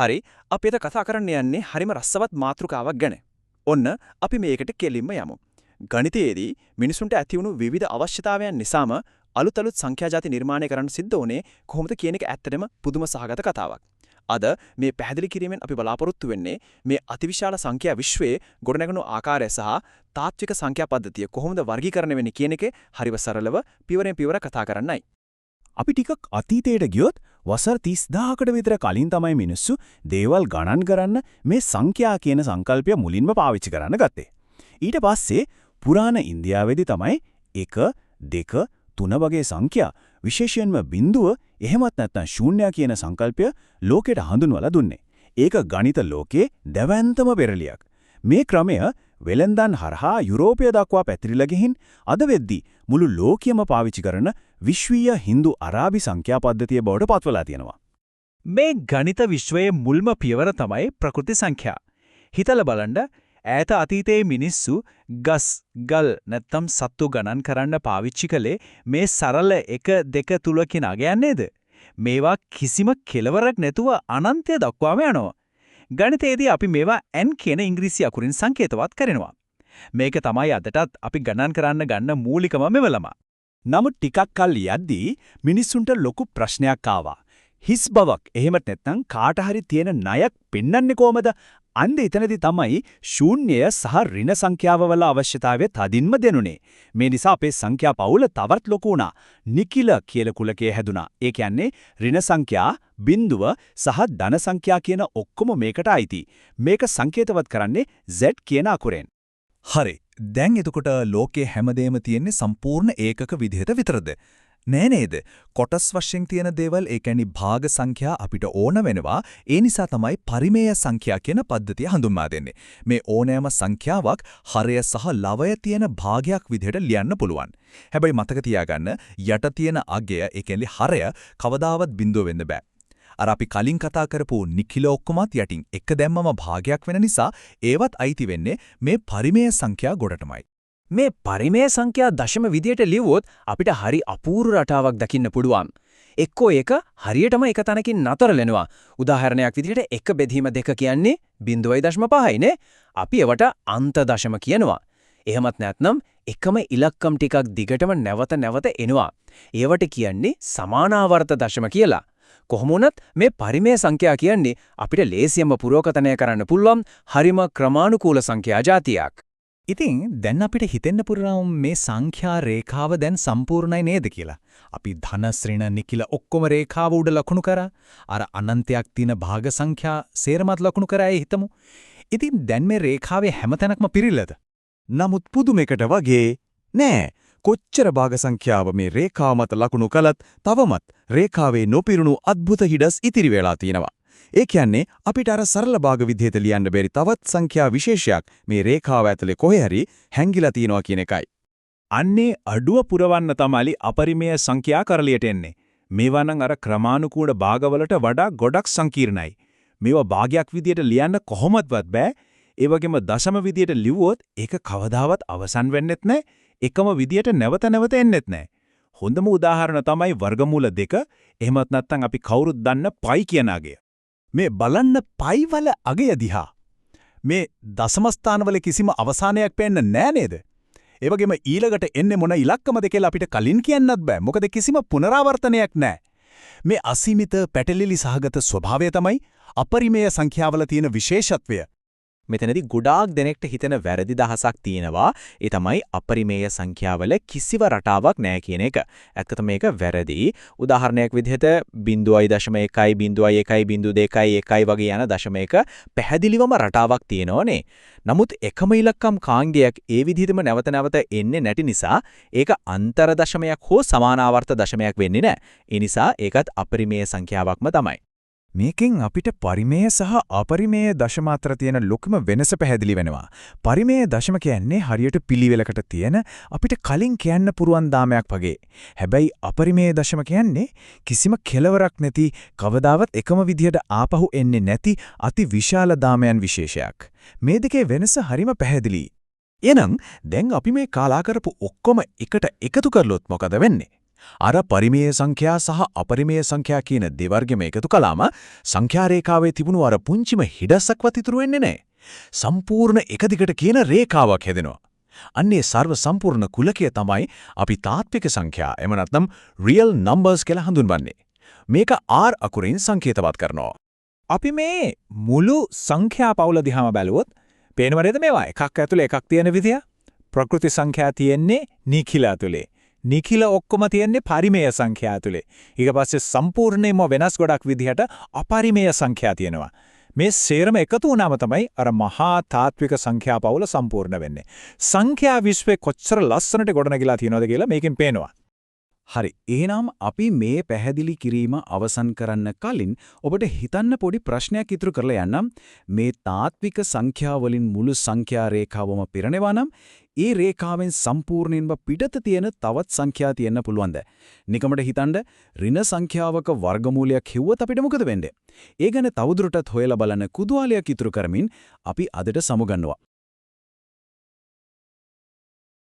හරි අපි අද කතා කරන්න යන්නේ හරිම රසවත් මාතෘකාවක් ගැන. ඔන්න අපි මේකට කෙලින්ම යමු. ගණිතයේදී මිනිසුන්ට ඇතිවුණු විවිධ අවශ්‍යතාවයන් නිසාම අලුත් සංඛ්‍යා ಜಾති නිර්මාණය කරන්න සිද්ධ වුණේ කොහොමද කියන එක ඇත්තටම පුදුම සහගත කතාවක්. අද මේ පැහැදිලි කිරීමෙන් අපි බලාපොරොත්තු වෙන්නේ මේ අතිවිශාල සංඛ්‍යා විශ්වයේ ගොඩනැගුණු ආකාරය සහ තාත්වික සංඛ්‍යා පද්ධතිය කොහොමද වර්ගීකරණය වෙන්නේ කියන එකේ හරිව සරලව පියවරෙන් පියවර කතා කරන්නයි. අපි ටිකක් අතීතයට ගියොත් වසර 30000කට විතර කලින් තමයි මිනිස්සු දේවල් ගණන් කරන්න මේ සංඛ්‍යා කියන සංකල්පය මුලින්ම පාවිච්චි කරන්න ගත්තේ. ඊට පස්සේ පුරාණ ඉන්දියාවේදී තමයි 1, 2, 3 වගේ සංඛ්‍යා විශේෂයෙන්ම බිඳුව එහෙමත් නැත්නම් ශූන්‍ය කියන සංකල්පය ලෝකෙට හඳුන්වලා දුන්නේ. ඒක ගණිත ලෝකයේ දැවැන්තම පෙරලියක්. මේ ක්‍රමය වෙලෙන්දන් හරහා යුරෝපය දක්වා පැතිරිලා ගිහින් අද වෙද්දී මුළු ලෝකයම පාවිච්චි කරන විශ්වීය හින්දු අරාබි සංඛ්‍යා පද්ධතිය බවට පත්වලා තියෙනවා. මේ ගණිත විශ්වයේ මුල්ම පියවර තමයි ප්‍රකෘති සංඛ්‍යා. හිතලා බලන්න ඈත අතීතයේ මිනිස්සු ගස්, ගල් නැත්නම් සත්තු ගණන් කරන්න පාවිච්චි කළේ මේ සරල 1, 2, 3 කියන අගයන් නේද? මේවා කිසිම කෙලවරක් නැතුව අනන්තය දක්වාම යනවා. ගණිතයේදී අපි මේවා n කියන ඉංග්‍රීසි අකුරින් සංකේතවත් කරනවා. මේක තමයි අදටත් අපි ගණන් කරන්න ගන්න මූලිකම මෙවලම. නමුත් ටිකක් කල් යද්දී මිනිස්සුන්ට ලොකු ප්‍රශ්නයක් ආවා. හිස් බවක් එහෙමත් නැත්නම් කාට හරි තියෙන ණයක් පෙන්වන්නේ කොහමද? අන්න එතනදී තමයි ශූන්‍යය සහ ඍණ සංඛ්‍යාව වල අවශ්‍යතාවය තදින්ම දෙනුනේ. මේ නිසා අපේ සංඛ්‍යා පවුල තවත් ලොකු වුණා. නිකිල කියලා කුලකයේ හැදුනා. ඒ කියන්නේ ඍණ සංඛ්‍යා, බිඳුව සහ ධන සංඛ්‍යා කියන ඔක්කොම මේකට අයිති. මේක සංකේතවත් කරන්නේ Z කියන අකුරෙන්. හරි. දැන් එතකොට ලෝකයේ හැමදේම තියෙන්නේ සම්පූර්ණ ඒකක විදිහට විතරද? නෑ නේද? කොටස් වශයෙන් තියෙන දේවල් ඒ කියන්නේ භාග සංඛ්‍යා අපිට ඕන වෙනවා. ඒ නිසා තමයි පරිමේය සංඛ්‍යා කියන පද්ධතිය හඳුන්වා දෙන්නේ. මේ ඕනෑම සංඛ්‍යාවක් හරය සහ ලවය තියෙන භාගයක් විදිහට ලියන්න පුළුවන්. හැබැයි මතක තියාගන්න යට තියෙන අගය ඒ කියන්නේ හරය කවදාවත් බිඳුව වෙන්න බෑ. අර අපි කලින් කතා කරපු නිකිල ඔක්කොමත් යටින් එක දැම්මම භාගයක් වෙන නිසා ඒවත් අයිති වෙන්නේ මේ පරිමේය සංඛ්‍යා ගොඩටමයි. මේ පරිමේය සංඛ්‍යා දශම විදියට ලියුවොත් අපිට හරි අපූර්ව රටාවක් දකින්න පුළුවන්. එක්කෝ ඒක හරියටම එක තැනකින් නතර වෙනවා. උදාහරණයක් විදිහට 1 බෙදීම 2 කියන්නේ 0.5යි නේ. අපි ඒවට අන්ත දශම කියනවා. එහෙමත් නැත්නම් එකම ඉලක්කම් ටිකක් දිගටම නැවත නැවත එනවා. ඒවට කියන්නේ සමානාවර්ත දශම කියලා. කොහොම වුණත් මේ පරිමේය සංඛ්‍යා කියන්නේ අපිට ලේසියෙන්ම පුරෝකතනය කරන්න පුළුවන් හරිම ක්‍රමානුකූල සංඛ්‍යා જાතියක්. ඉතින් දැන් අපිට හිතෙන්න පුරාම මේ සංඛ්‍යා රේඛාව දැන් සම්පූර්ණයි නේද කියලා. අපි ධන ශ්‍රිණ නිකිල ඔක්කොම රේඛාව උඩ ලකුණු කරා. අර අනන්තයක් තියෙන භාග සංඛ්‍යා සේරමත් ලකුණු කරා හිතමු. ඉතින් දැන් මේ රේඛාවේ හැමතැනක්ම පිරිල්ලද? නමුත් පුදුමයකට වගේ නෑ. කොච්චර භාග සංඛ්‍යාව මේ රේඛාව මත ලකුණු කළත් තවමත් රේඛාවේ නොපිරුණු අద్భుත හිඩස් ඉතිරි වෙලා තියෙනවා. ඒ කියන්නේ අපිට අර සරල භාග විදිහට ලියන්න බැරි තවත් සංඛ්‍යා විශේෂයක් මේ රේඛාව ඇතුලේ කොහේ හරි හැංගිලා තියෙනවා කියන එකයි. අන්නේ අඩුව පුරවන්න තමයි අපරිමේය සංඛ්‍යා කරලියට එන්නේ. මේවා නම් අර ක්‍රමානුකූල භාගවලට වඩා ගොඩක් සංකීර්ණයි. මේවා භාගයක් විදිහට ලියන්න කොහොමත්වත් බෑ. ඒ වගේම දශම විදිහට ලිව්වොත් ඒක කවදාවත් අවසන් වෙන්නෙත් නැහැ. එකම විදිහට නැවත නැවත එන්නෙත් නැහැ. හොඳම උදාහරණ තමයි වර්ගමූල 2. එහෙමත් නැත්නම් අපි කවුරුත් දන්න පයි කියන අගය. මේ බලන්න පයි වල අගය දිහා. මේ දශම ස්ථානවල කිසිම අවසානයක් පේන්න නෑ නේද? ඒ වගේම ඊළඟට එන්නේ මොන ඉලක්කමද කියලා අපිට කලින් කියන්නත් බෑ. මොකද කිසිම පුනරාවර්තනයක් නෑ. මේ අසීමිත පැටලිලි සහගත ස්වභාවය තමයි අපරිමේය සංඛ්‍යාවල තියෙන විශේෂත්වය. මෙතනදී ගොඩාක් දෙනෙක්ට හිතෙන වැරදි දහසක් තියෙනවා. ඒ තමයි අපරිමේය සංඛ්‍යාවල කිසිව රටාවක් නැහැ කියන එක. ඇත්තටම මේක වැරදි. උදාහරණයක් විදිහට 0.1, 0.1, 0.2, 1 වගේ යන දශමයක පැහැදිලිවම රටාවක් තියෙනවනේ. නමුත් එකම ඉලක්කම් කාංගයක් ඒ විදිහටම නැවත නැවත එන්නේ නැති නිසා ඒක අන්තර දශමයක් හෝ සමානාවර්ත දශමයක් වෙන්නේ නැහැ. ඒ නිසා ඒකත් අපරිමේය සංඛ්‍යාවක්ම තමයි. මේකෙන් අපිට පරිමේය සහ අපරිමේය දශම අතර තියෙන ලොකුම වෙනස පැහැදිලි වෙනවා. පරිමේය දශම කියන්නේ හරියට පිළිවෙලකට තියෙන අපිට කලින් කියන්න පුරුවන් දාමයක් වගේ. හැබැයි අපරිමේය දශම කියන්නේ කිසිම කෙලවරක් නැති කවදාවත් එකම විදිහට ආපහු එන්නේ නැති අති විශාල දාමයන් විශේෂයක්. මේ දෙකේ වෙනස හරිම පැහැදිලි. එහෙනම් දැන් අපි මේ කතා කරපු ඔක්කොම එකට එකතු කරලොත් මොකද වෙන්නේ? අර පරිමේය සංඛ්‍යා සහ අපරිමේය සංඛ්‍යා කියන දෙවර්ගෙම එකතු කළාම සංඛ්‍යා රේඛාවේ තිබුණු අර පුංචිම හිඩස්සක්වත් ඉතුරු වෙන්නේ නැහැ. සම්පූර්ණ එක දිගට කියන රේඛාවක් හැදෙනවා. අන්නේ සර්ව සම්පූර්ණ කුලකය තමයි අපි තාත්වික සංඛ්‍යා එම නැත්නම් රියල් නම්බර්ස් කියලා හඳුන්වන්නේ. මේක R අකුරින් සංකේතවත් කරනවා. අපි මේ මුළු සංඛ්‍යා පවුල දිහාම බැලුවොත් පේනවද මේවා එකක් ඇතුලේ එකක් තියෙන විදිය? ප්‍රකෘති සංඛ්‍යා තියෙන්නේ නිඛිල ඇතුලේ. නිඛිල ඔක්කොම තියෙන්නේ පරිමේය සංඛ්‍යා ඇතුලේ. ඊට පස්සේ සම්පූර්ණයෙන්ම වෙනස් ගොඩක් විදිහට අපරිමේය සංඛ්‍යා තියෙනවා. මේ සේරම එකතු වුණාම තමයි අර මහා තාත්වික සංඛ්‍යා පවුල සම්පූර්ණ වෙන්නේ. සංඛ්‍යා විශ්වයේ කොච්චර ලස්සනට ගොඩනගලා තියෙනවද කියලා මේකෙන් පේනවා. හරි. එහෙනම් අපි මේ පැහැදිලි කිරීම අවසන් කරන්න කලින් ඔබට හිතන්න පොඩි ප්‍රශ්නයක් ඉතුරු කරලා යන්නම්. මේ තාත්වික සංඛ්‍යා වලින් මුළු සංඛ්‍යා රේඛාවම පිරෙනවා නම් ඒ රේඛාවෙන් සම්පූර්ණයෙන්ම පිටත තියෙන තවත් සංඛ්‍යා තියෙන්න පුළුවන්ද? නිකමට හිතන්න ඍණ සංඛ්‍යාවක වර්ගමූලයක් හිව්වොත් අපිට මොකද වෙන්නේ? ඒ ගැන තවදුරටත් හොයලා බලන කුතුහලයක් ඉතුරු කරමින් අපි අදට සමුගන්නවා.